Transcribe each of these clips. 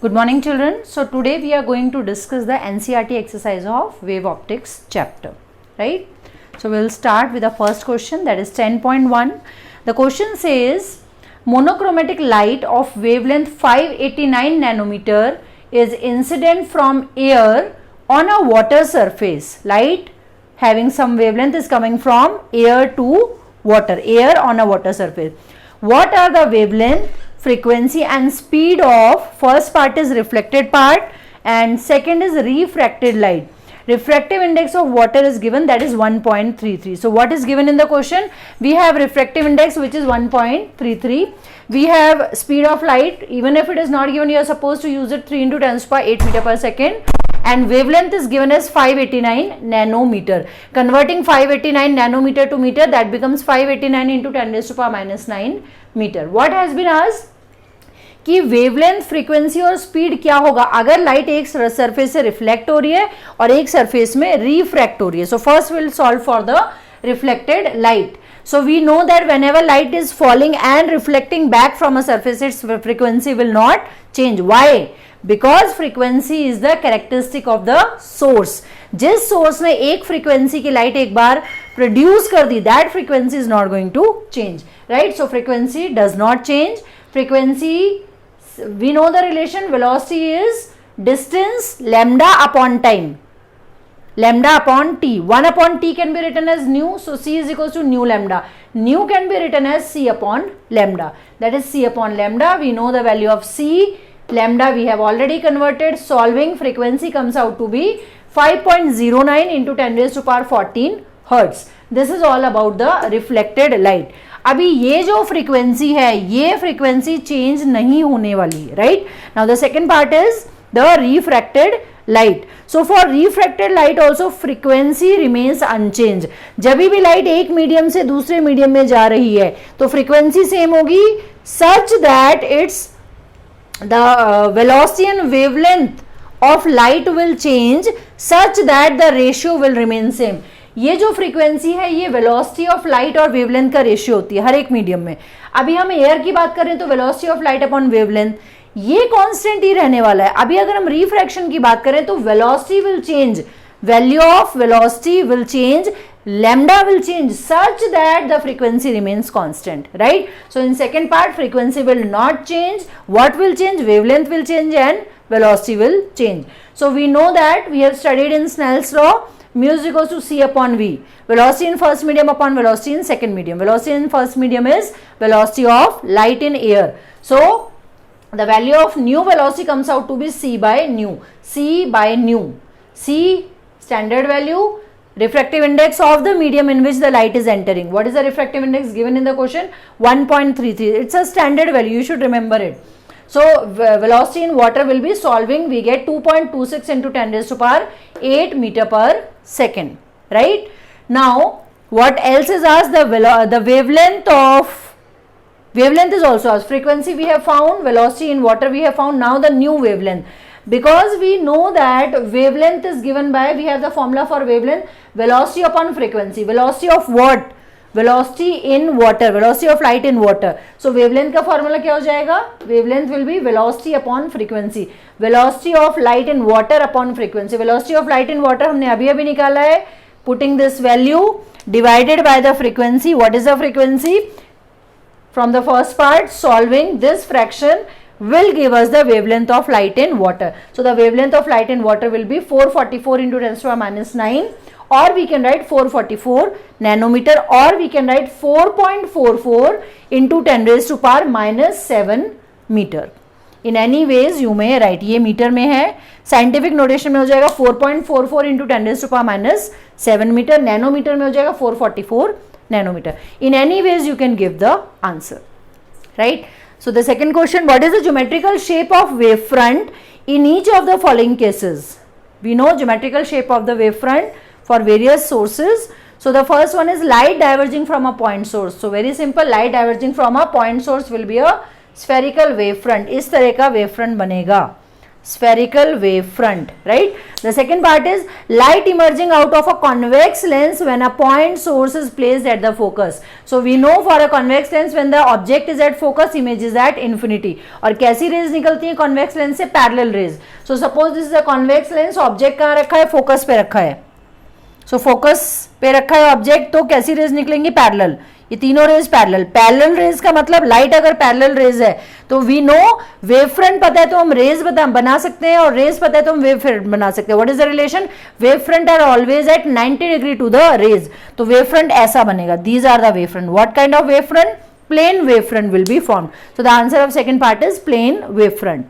Good morning children. So today we are going to discuss the NCERT exercise of wave optics chapter, right? So we'll start with the first question, that is 10.1. The question says monochromatic light of wavelength 589 nanometer is incident from air on a water surface. Light having some wavelength is coming from air to water, air on a water surface. What are the wavelength, frequency and speed of, first part is reflected part and second is refracted light. Refractive index of water is given, that is 1.33. So what is given in the question? We have refractive index which is 1.33. We have speed of light, even if it is not given, you are supposed to use it 3 into 10 to the power 8 meter per second. And wavelength is given as 589 nanometer. Converting 589 nanometer to meter, that becomes 589 into 10 to the power minus 9 meter. What has been asked? कि wavelength, frequency और speed क्या होगा अगर light एक surface से reflect हो रही है और एक सरफेस में रिफ्रैक्ट हो रही है. So first will solve for the reflected light. So we know that whenever light is falling and reflecting back from a surface, its frequency will not change. Why? Because frequency is the characteristic of the source. जिस source ने एक frequency की light एक बार produce कर दी, that frequency is not going to change, right? So frequency does not change. Frequency, we know the relation, velocity is distance lambda upon time. Lambda upon t. 1 upon t can be written as nu, so c is equals to nu lambda. Nu can be written as c upon lambda, that is c upon lambda. We know the value of c. Lambda we have already converted. Solving, frequency comes out to be 5.09 into 10 raised to power 14 hertz. This is all about the reflected light. अभी ये जो frequency है, ये frequency change नहीं होने वाली, right? Now the second part is the refracted light. So for refracted light also frequency remains unchanged. जब भी लाइट एक मीडियम से दूसरे मीडियम में जा रही है तो फ्रीक्वेंसी सेम होगी, such that it's the velocity and wavelength of light will change such that the ratio will remain same. ये जो फ्रीक्वेंसी है ये वेलोसिटी ऑफ लाइट और वेवलेंथ का रेशियो होती है हर एक मीडियम में. अभी हम एयर की बात करें तो velocity of light upon wavelength ये कांस्टेंट ही रहने वाला है. अभी अगर हम रिफ्रैक्शन की बात करें तो velocity will change, value of velocity will change, lambda will change such that the frequency remains constant, right? So in second part frequency will not change. What will change? Wavelength will change and velocity will change. So we know that we have studied in Snell's law, mu is equals to c upon v. Velocity in first medium upon velocity in second medium. Velocity in first medium is velocity of light in air. So the value of nu velocity comes out to be c by nu. C by nu. C standard value, refractive index of the medium in which the light is entering. What is the refractive index given in the question? 1.33. It's a standard value, you should remember it. So velocity in water will be solving, we get 2.26 into 10 raised to power 8 meter per second, right? Now what else is asked? The wavelength of, wavelength is also asked. Frequency we have found, velocity in water we have found. Now the new wavelength, because we know that wavelength is given by, we have the formula for wavelength, velocity upon frequency. Velocity of what? Velocity in water, velocity of light in water. So wavelength का formula क्या हो जाएगा? Wavelength will be velocity upon frequency. Velocity of light in water upon frequency. Velocity of light in water हमने अभी अभी निकाला है. Putting this value divided by the frequency. What is the frequency? From the first part, solving this fraction will give us the wavelength of light in water. So the wavelength of light in water will be 444 into 10 to the power minus 9, or we can write 444 nanometer, or we can write 4.44 into 10 raised to power minus 7 meter. In any ways you may write, ये metre में है, scientific notation में हो जाएगा 4.44 into 10 raised to power minus 7 meter, nanometre में हो जाएगा 444 nanometer. In any ways you can give the answer, right? So the second question, what is the geometrical shape of wavefront in each of the following cases? We know geometrical shape of the wavefront for various sources. So the first one is light diverging from a point source. So very simple, light diverging from a point source will be a spherical wavefront. इस तरह का wavefront बनेगा. spherical wave front, right? The second part is light emerging out of a convex lens when a point source is placed at the focus. So we know for a convex lens when the object is at focus, image is at infinity. और कैसी raise निकलती है convex lens से? Parallel rays. So suppose this is a convex lens, object कहाँ रखा है? Focus पे रखा है. So focus पे रखा है object, तो कैसी रेज निकलेंगी? Parallel. ये तीनों रेज पैरेलल. पैरेलल रेज का मतलब लाइट अगर पैरेलल रेज है तो वी नो वेव फ्रंट पता है तो हम रेज बना सकते हैं, और रेज पता है तो हम वेव फ्रंट बना सकते हैं. What is the relation? Wave front are always at 90 degree to the rays. तो वेव फ्रंट ऐसा बनेगा. These are the wave front. What kind of wave front? Plane wave front will be formed. So the answer of second part is plane wave front.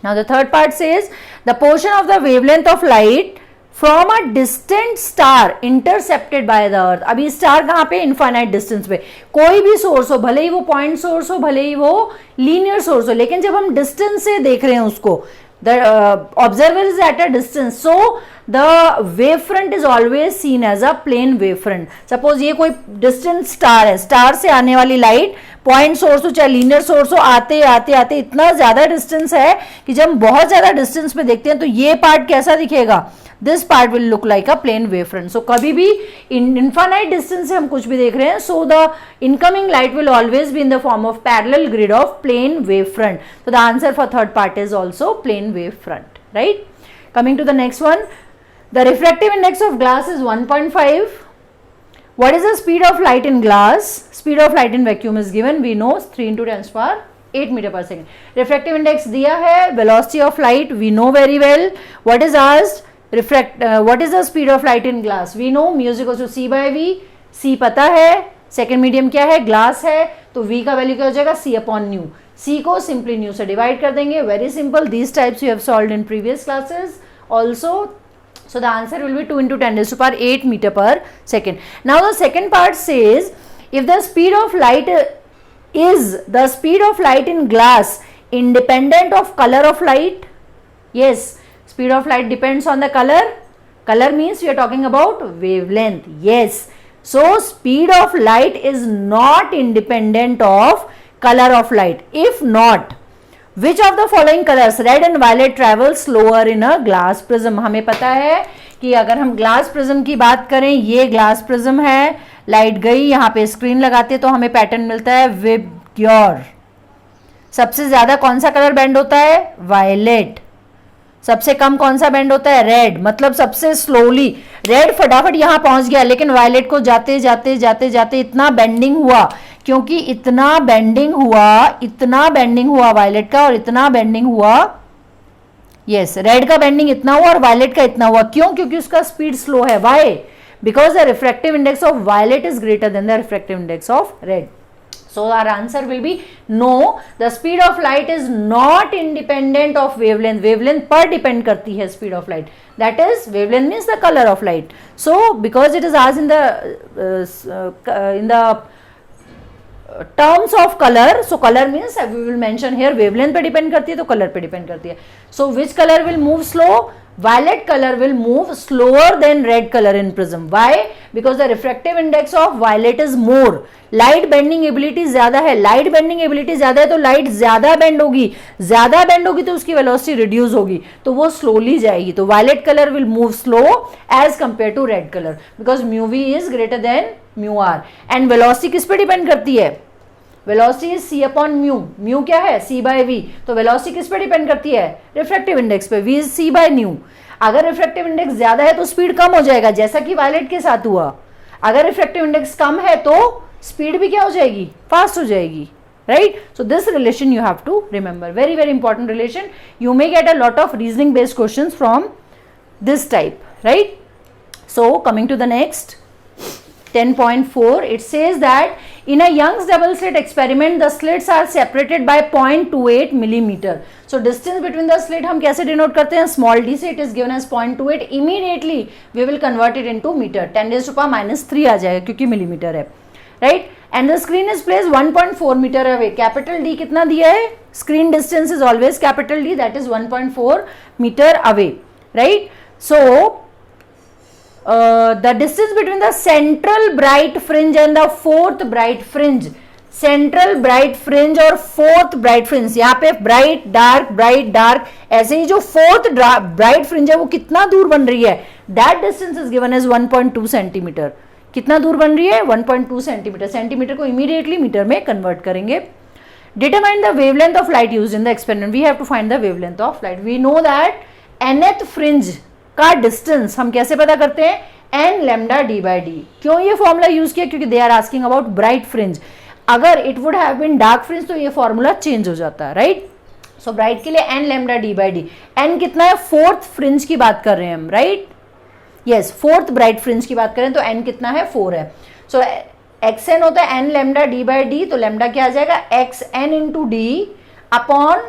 Now the third part says the portion of the wavelength of light from a distant star intercepted by the earth. अभी star कहां पे? Infinite distance पे. कोई भी source हो, भले ही वो point source हो, भले ही वो लीनियर सोर्स हो, लेकिन जब हम डिस्टेंस से देख रहे हैं उसको, the observer is at a distance, so the wave front is always seen as a plane wave front. Suppose ये कोई डिस्टेंट स्टार है, स्टार से आने वाली लाइट पॉइंट सोर्स हो चाहे लीनियर सोर्स हो, आते आते आते इतना ज्यादा डिस्टेंस है कि जब हम बहुत ज्यादा डिस्टेंस पे देखते हैं तो ये पार्ट कैसा दिखेगा? This part will look like a plane wave front. So कभी भी इनफाइनाइट डिस्टेंस से हम कुछ भी देख रहे हैं, so the incoming light will always be in the form of parallel grid of plane wave front. So the answer for third part is also plane wave front, right? Coming to the next one, the refractive index of glass is 1.5. What is the speed of light in glass? Speed of light in vacuum is given. We know 3 into 10 to power 8 meter per second. Refractive index दिया है. Velocity of light we know very well. What is asked? What is the speed of light in glass? We know mu is equals to c by v. c पता है. Second medium क्या है? Glass है. तो v का value क्या हो जाएगा? c upon nu. c को simply nu से डिवाइड कर देंगे. Very simple. These types you have solved in previous classes also. So the answer will be 2 into 10 raised to power 8 meter per second. Now the second part says if the speed of light is the speed of light in glass independent of color of light. Yes, speed of light depends on the color. Color means we are talking about wavelength. Yes. So speed of light is not independent of color of light. If not, which of the following colors red and violet travel slower in a glass prism? हमें पता है कि अगर हम glass prism की बात करें, ये ग्लास प्रिज्म है, लाइट गई, यहाँ पे स्क्रीन लगाते हैं तो हमें पैटर्न मिलता है विबग्योर. सबसे ज्यादा कौन सा कलर बेंड होता है? वायलेट. सबसे कम कौन सा बेंड होता है? रेड. मतलब सबसे स्लोली रेड फटाफट यहां पहुंच गया, लेकिन वायलेट को जाते जाते जाते जाते इतना बेंडिंग हुआ, क्योंकि इतना बेंडिंग हुआ वायलेट का और इतना बेंडिंग हुआ, यस, रेड का बेंडिंग इतना हुआ और वायलेट का इतना हुआ. क्यों? क्योंकि उसका स्पीड स्लो है. Why? Because the refractive index of violet is greater than the refractive index of red. So our answer will be no. The speed of light is not independent of wavelength. Wavelength पर depend करती है speed of light. That is, wavelength means the color of light. So because it is asked in the terms of color, so color means we will mention here wavelength पे depend करती है तो color पे depend करती है. So which color will move slow? Violet color will move slower than red color in prism. Why? Because the refractive index of violet is more. Light bending ability ज्यादा है. Light bending ability ज्यादा है तो light ज्यादा bend होगी. ज्यादा bend होगी तो उसकी velocity reduce होगी, तो वो slowly जाएगी. तो violet color will move slow as compared to red color because mu v is greater than mu r. And velocity किस पे depend करती है? Velocity is c upon mu. Mu क्या है? c by v. तो velocity किस पे depend करती है? रिफ्रैक्टिव इंडेक्स पे. v is c by mu. अगर रिफ्रैक्टिव इंडेक्स ज्यादा है तो स्पीड कम हो जाएगा, जैसा कि वायलेट के साथ हुआ. अगर रिफ्रैक्टिव इंडेक्स कम है तो स्पीड भी क्या हो जाएगी? फास्ट हो जाएगी, right? So this relation you have to remember. Very very important relation. You may get a lot of reasoning based questions from this type, right? So coming to the next 10.4, it says that in a Young's double slit experiment the slits are separated by 0.28 millimeter. So distance between the slit हम कैसे denote करते हैं? Small d से. It is given as 0.28. Immediately we will convert it into meter. 10 raised to power -3 आ जाएगा क्योंकि millimeter है, right? And the screen is placed 1.4 meter away. Capital D कितना दिया है? Screen distance is always capital D, that is 1.4 meter away, right? So the distance between the central bright fringe and the fourth bright fringe, central bright fringe और fourth bright fringe, यहाँ पे bright dark, ऐसे ही जो fourth bright fringe है वो कितना दूर बन रही है, that distance is given as 1.2 centimetre. कितना दूर बन रही है, 1.2 सेंटीमीटर। सेंटीमीटर को इमीडिएटली मीटर में कन्वर्ट करेंगे। Determine the wavelength of light used in the experiment. We have to find the wavelength of light. We know that nth fringe का distance हम कैसे पता करते हैं, n lambda d by d। क्यों ये फॉर्मूला यूज किया, क्योंकि they are asking about bright fringe. अगर it would have been dark fringe तो ये फॉर्मूला चेंज हो जाता है, राइट। सो ब्राइट के लिए n lambda d by d। n कितना है, फोर्थ फ्रिंज की बात कर रहे हैं हम, right. Yes, fourth bright fringe की बात करें तो n कितना है, 4 है। सो xn होता है n lambda d by d, तो लैम्डा क्या आ जाएगा, xn into D upon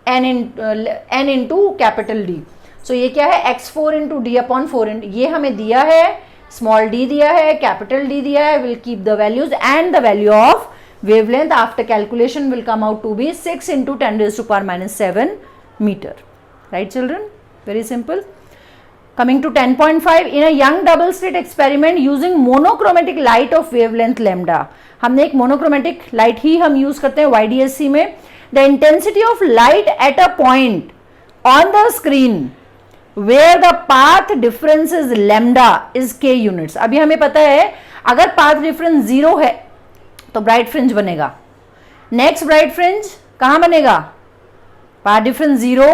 n into capital D। सो ये क्या है, x4 into D upon 4 into, ये हमें दिया है, स्मॉल d दिया है, कैपिटल D दिया है। Will keep the values and the value of wavelength after calculation will come out to be 6 into 10 raised to power minus 7 meter. Right children? Very simple. Coming to 10.5, in a young double slit experiment using monochromatic light of wavelength lambda, हमने एक monochromatic light ही हम use करते हैं YDSC में। The intensity of light at a point on the screen where the path difference is lambda is k units। अभी हमें पता है अगर path difference 0 है तो ब्राइट फ्रिंज बनेगा। नेक्स्ट ब्राइट फ्रिंज कहां बनेगा, path difference 0,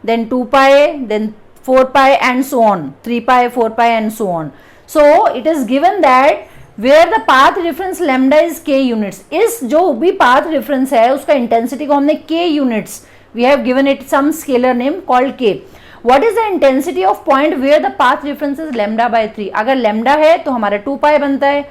then 2 pi, then 4 pi and so on, 3 pi, 4 pi and so on. So it is given that where the path difference lambda is k units. इस जो भी path difference है उसका intensity को हमने k units, we have given it some scalar name called k। What is the intensity of point where the path difference is lambda by 3। अगर lambda है तो हमारा 2 पाई बनता है।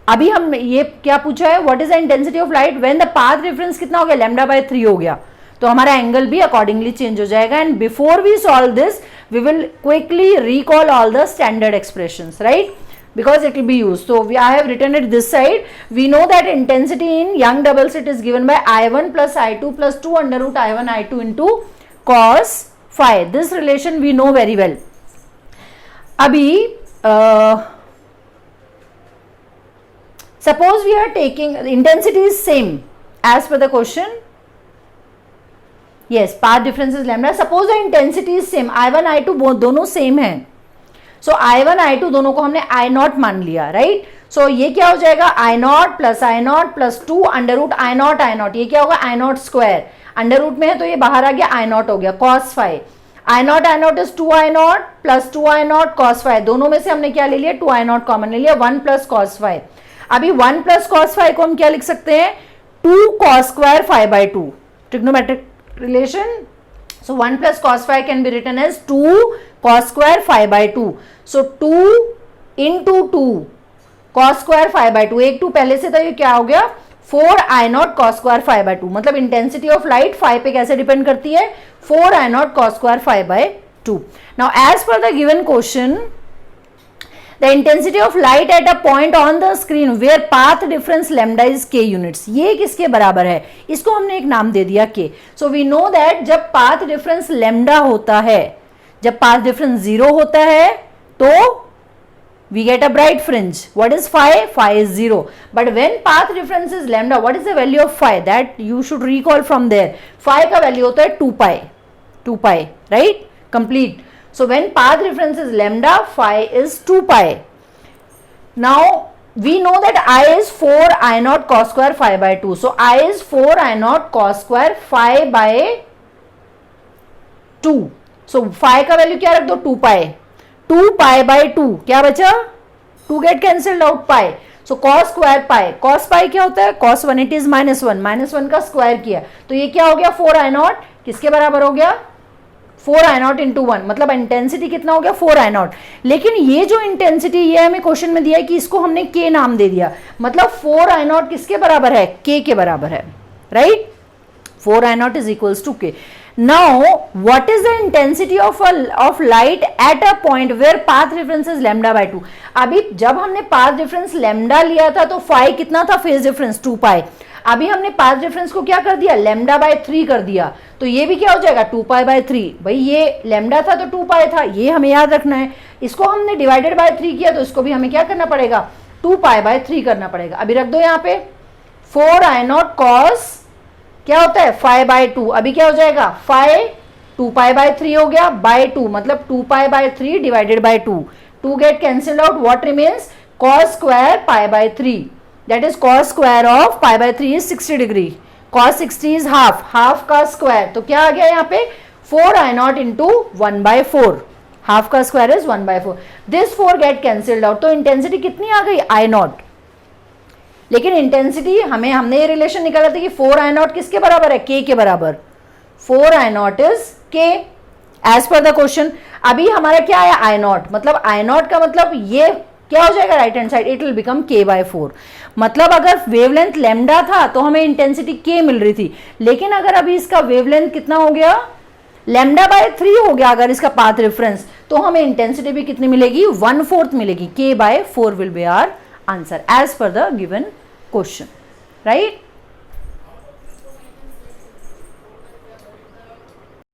अभी हम ये क्या पूछा है, what is the intensity of light when the path difference कितना हो गया, लैम्डा बाय 3 हो गया, तो हमारा एंगल भी अकॉर्डिंगली चेंज हो जाएगा। And before we solve this we will quickly recall all the standard expressions, right, because it will be used. So I have written it this side. We know that intensity in young double slit is given by I1 plus I2 plus 2 under root I1 I2 into cos phi. This relation we know very well. अभी suppose we are taking intensity is same as per the question. Yes, path difference is lambda. Suppose the intensity is same, I1 I2 दोनों same है, so I1 I2 दोनों को हमने I0 मान लिया, right? So ये क्या हो जाएगा, I0 plus 2 under root I0, ये क्या होगा, I0 square, अंडर रूट में है तो ये बाहर आ गया, I0 हो गया, cos phi। I0 is 2I0 plus 2I0 cos phi, दोनों में से हमने क्या ले लिया, 2I0 कॉमन ले लिया, 1 plus cos phi। अभी 1 plus cos phi को हम क्या लिख सकते हैं, 2 cos square phi by 2, trigonometric relation. So 1 plus cos phi can be written as 2 cos square phi by 2. So 2 into 2 cos square phi by 2, एक 2 पहले से था, ये क्या हो गया, 4 I0 cos square phi by 2। मतलब इंटेंसिटी ऑफ लाइट phi पे कैसे डिपेंड करती है, 4 I0 cos square phi by 2। Now as per the given question, the intensity of light at a point on the screen where path difference lambda is k units, ये किसके बराबर है, इसको हमने एक नाम दे दिया k। So we know that जब path difference lambda होता है, जब path difference 0 होता है तो we get a bright fringe. What is phi? Phi is 0. But when path difference is lambda, what is the value of phi? That you should recall from there. Phi का value होता है 2 pi, right? Complete. So when path difference is lambda, phi is 2 pi. Now we know that I is 4 I0 cos square phi by 2. So I is 4 I0 cos square phi by 2. So phi का value क्या रख दो, 2 pi। 2 pi by 2 क्या बचा, 2 get cancelled out, pi। So cos square pi, cos pi क्या होता है, cos 1 it is -1 का स्क्वायर किया तो ये क्या हो गया, 4 I0 किसके बराबर हो गया, 4 I0 इंटू 1, मतलब इंटेंसिटी कितना हो गया, 4 I0। लेकिन ये जो इंटेंसिटी ये हमें क्वेश्चन में दिया है कि इसको हमने k नाम दे दिया, मतलब 4 I0 किसके बराबर है, k के बराबर है, right. 4 I0 is equals to k. Now what is the intensity of light at a point where path difference is lambda by 2। अभी जब हमने path difference lambda लिया था तो phi कितना था, phase difference 2 pi। अभी हमने path difference को क्या कर दिया, lambda by 3 कर दिया, तो ये भी क्या हो जाएगा, 2 pi by 3। भाई ये lambda था तो 2 pi था, ये हमें याद रखना है। इसको हमने डिवाइडेड बाय 3 किया तो इसको भी हमें क्या करना पड़ेगा, 2 pi by 3 करना पड़ेगा। अभी रख दो यहाँ पे 4 I नॉट कॉस क्या होता है 5/2, अभी क्या हो जाएगा 5 2π/3 हो गया बाय 2, मतलब 2π/3 divided by 2, 2 get cancelled out, what remains cos square π/3, that is cos square of π/3 is 60 degree, cos 60 is half, half का स्क्वायर, तो क्या आ गया यहाँ पे 4 I नॉट इंटू 1/4, हाफ का square is 1/4, this 4 get cancelled out, तो intensity कितनी आ गई I नॉट, लेकिन इंटेंसिटी हमने ये रिलेशन निकाला था कि 4 I नॉट किसके बराबर है, k के बराबर, 4 I not is k as per the question. अभी हमारा क्या आया I नॉट, मतलब I नॉट का मतलब ये क्या हो जाएगा right hand side, it will become k/4, मतलब अगर वेवलेंथ लैम्डा था तो हमें इंटेंसिटी k मिल रही थी, लेकिन अगर अभी इसका वेवलेंथ कितना हो गया λ/3 हो गया, अगर इसका पाथ रेफरेंस, तो हमें इंटेंसिटी भी कितनी मिलेगी 1/4 मिलेगी, k/4 will be our answer as per the given question, right.